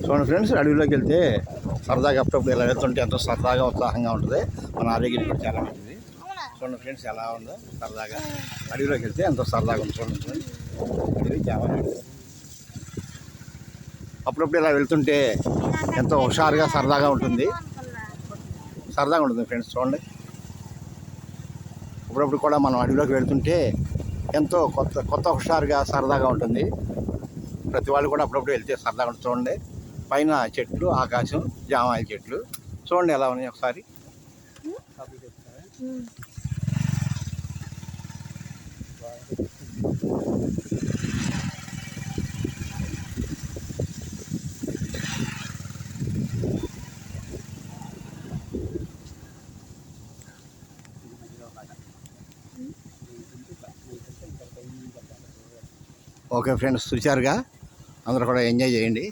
చూడండి ఫ్రెండ్స్, అడవిలోకి వెళ్తే సరదాగా అప్పుడప్పుడు ఇలా వెళ్తుంటే ఎంతో సరదాగా ఉత్సాహంగా ఉంటుంది. మన ఆరోగ్యానికి కూడా చాలా మంచిది. చూడండి ఫ్రెండ్స్ ఎలా ఉందో సరదాగా. అడవిలోకి వెళ్తే ఎంతో సరదాగా ఉంది. చూడండి ఫ్రెండ్స్, అడవి చాలా అప్పుడప్పుడు ఇలా వెళ్తుంటే ఎంతో హుషారుగా సరదాగా ఉంటుంది. ఫ్రెండ్స్ చూడండి, అప్పుడప్పుడు కూడా మనం అడవిలోకి వెళ్తుంటే ఎంతో కొత్త హుషారుగా సరదాగా ఉంటుంది. ప్రతి వాళ్ళు కూడా అప్పుడప్పుడు వెళ్తే సరదాగా ఉంటుంది. చూడండి, పైన చెట్లు, ఆకాశం, జామాయిల చెట్లు చూడండి ఎలా ఉన్నాయి ఒకసారి. ఓకే ఫ్రెండ్స్, చూశారుగా, అందరూ కూడా ఎంజాయ్ చేయండి.